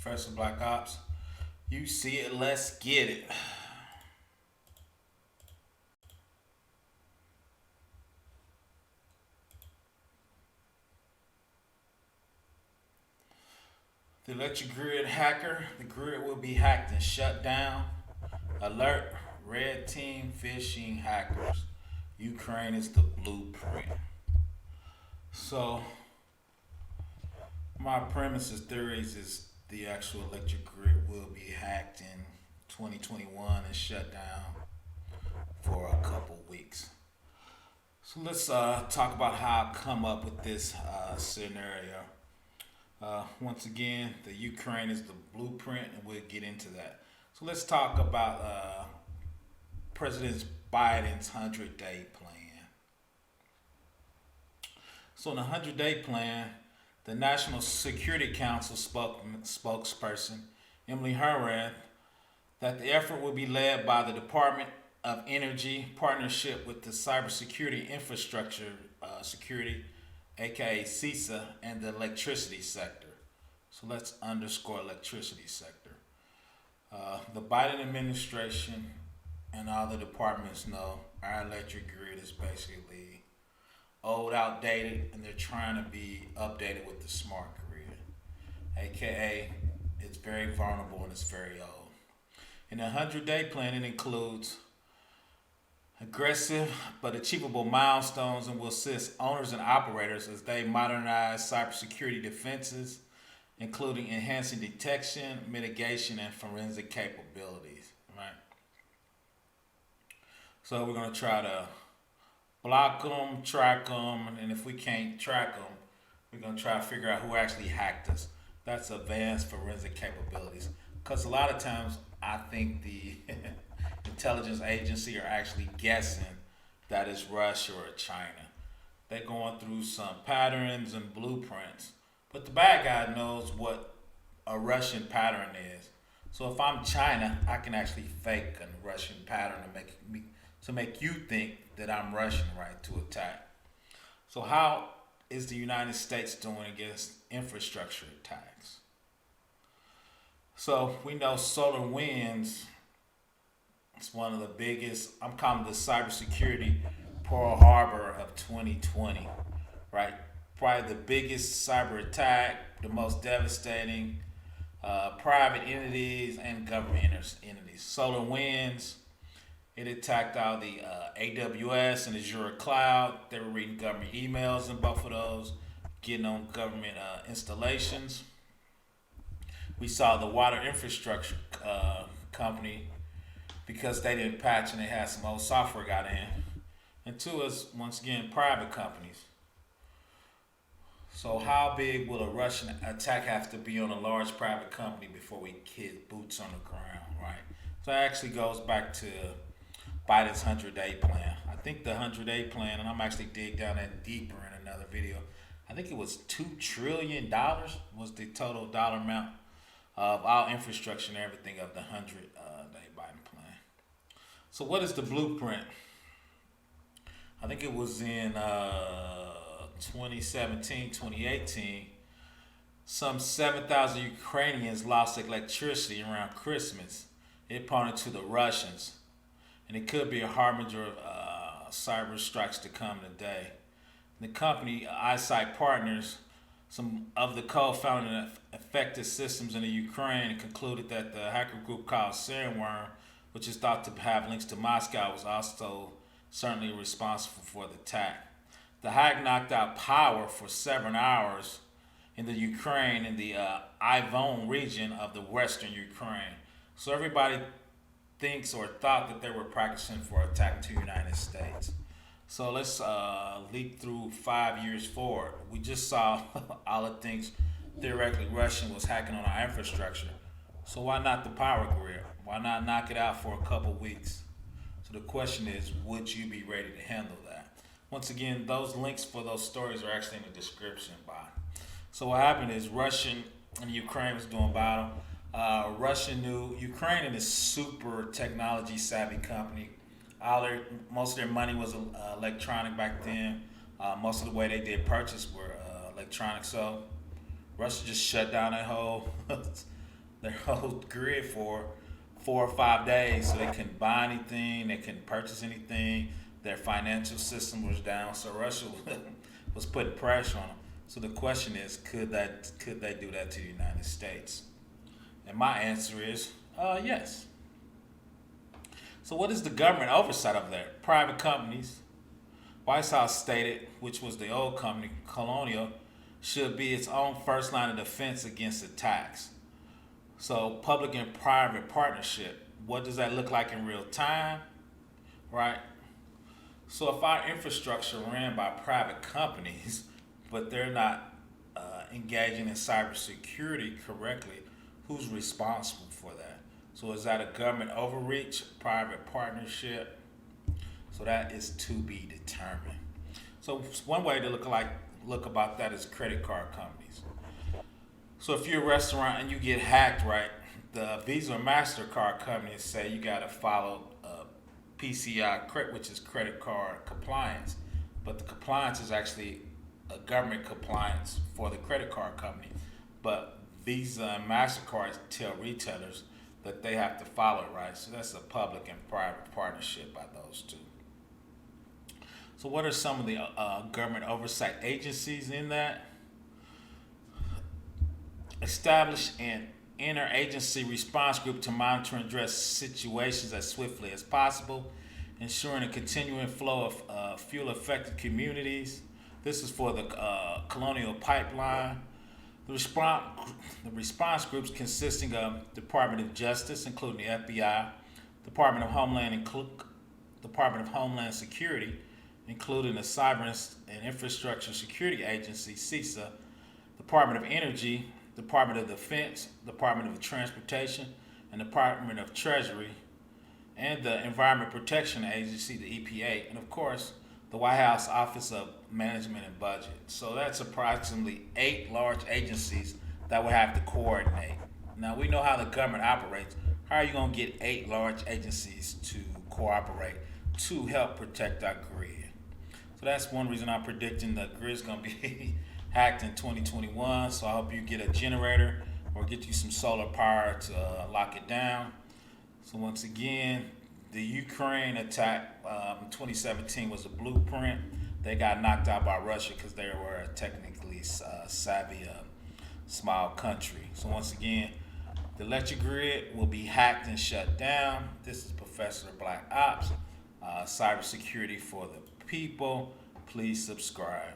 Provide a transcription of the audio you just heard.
Professor Black Ops. You see it, let's get it. The electric grid hacker. The grid will be hacked and shut down. Alert, red team phishing hackers. Ukraine is the blueprint. So, my premises theories is the actual electric grid will be hacked in 2021 and shut down for a couple weeks. So let's talk about how I come up with this scenario. Once again, the Ukraine is the blueprint, and we'll get into that. So let's talk about President Biden's 100-day plan. So in the 100-day plan, the National Security Council spokesperson, Emily Herran, that the effort will be led by the Department of Energy, partnership with the Cybersecurity Infrastructure Security, aka CISA, and the electricity sector. So let's underscore electricity sector. The Biden administration and all the departments know our electric grid is basically old, outdated, and they're trying to be updated with the smart grid, aka it's very vulnerable and it's very old. In the 100-day plan, it includes aggressive but achievable milestones and will assist owners and operators as they modernize cybersecurity defenses, including enhancing detection, mitigation, and forensic capabilities. Right. So we're going to try to block them, track them, and if we can't track them, we're going to try to figure out who actually hacked us. That's advanced forensic capabilities. Because a lot of times, I think the intelligence agency are actually guessing that it's Russia or China. They're going through some patterns and blueprints, but the bad guy knows what a Russian pattern is. So if I'm China, I can actually fake a Russian pattern to make you think that I'm Russian, right, to attack. So how is the United States doing against infrastructure attacks? So we know solar winds. It's one of the biggest, I'm calling the cybersecurity Pearl Harbor of 2020, right? Probably the biggest cyber attack, the most devastating, private entities and government entities. Solar winds, it attacked all the AWS and Azure cloud. They were reading government emails in both of those, getting on government installations. We saw the water infrastructure company, because they didn't patch and they had some old software got in. And two is, once again, private companies. So how big will a Russian attack have to be on a large private company before we get boots on the ground, right? So that actually goes back to Biden's 100-day plan. I think the 100-day plan, and I'm actually dig down that deeper in another video, I think it was $2 trillion was the total dollar amount of all infrastructure and everything of the 100-day Biden plan. So what is the blueprint? I think it was in 2017, 2018. Some 7,000 Ukrainians lost electricity around Christmas. It pointed to the Russians. And it could be a harbinger of cyber strikes to come today. The company, Eyesight Partners, some of the co-founding affected systems in the Ukraine concluded that the hacker group called Serenworm, which is thought to have links to Moscow, was also certainly responsible for the attack. The hack knocked out power for several hours in the Ukraine in the Ivon region of the western Ukraine. So everybody thinks or thought that they were practicing for attack to the United States. So let's leap through 5 years forward. We just saw all the things theoretically Russian was hacking on our infrastructure. So why not the power grid? Why not knock it out for a couple weeks? So the question is, would you be ready to handle that? Once again, those links for those stories are actually in the description box. So what happened is Russian and Ukraine was doing battle. Russia knew Ukraine is super technology savvy company. Most of their money was electronic back then. Most of the way they did purchase were electronic. So Russia just shut down that whole their whole grid for 4 or 5 days, so they couldn't buy anything, they couldn't purchase anything. Their financial system was down, so Russia was putting pressure on them. So the question is, could they do that to the United States? And my answer is yes. So what is the government oversight of there? Private companies. White House stated, which was the old company, Colonial, should be its own first line of defense against attacks. So public and private partnership. What does that look like in real time? Right? So if our infrastructure ran by private companies, but they're not engaging in cybersecurity correctly, who's responsible for that? So is that a government overreach, private partnership? So that is to be determined. So one way to look about that is credit card companies. So if you're a restaurant and you get hacked, right, the Visa or MasterCard companies say you got to follow PCI, which is credit card compliance. But the compliance is actually a government compliance for the credit card company. But Visa and MasterCard tell retailers that they have to follow it, right? So that's a public and private partnership by those two. So what are some of the government oversight agencies in that? Establish an interagency response group to monitor and address situations as swiftly as possible, ensuring a continuing flow of fuel-affected communities. This is for the Colonial Pipeline. The response groups consisting of Department of Justice, including the FBI, Department of Homeland Security, including the Cyber and Infrastructure Security Agency, CISA, Department of Energy, Department of Defense, Department of Transportation, and Department of Treasury, and the Environment Protection Agency, the EPA, and of course, the White House Office of Management and Budget. So that's approximately 8 large agencies that will have to coordinate. Now we know how the government operates. How are you going to get 8 large agencies to cooperate to help protect our grid? So that's one reason I'm predicting the grid's going to be hacked in 2021. So I hope you get a generator or get you some solar power to lock it down. So once again, the Ukraine attack in 2017 was a blueprint. They got knocked out by Russia because they were a technically savvy small country. So once again, the electric grid will be hacked and shut down. This is Professor Black Ops, cybersecurity for the people. Please subscribe.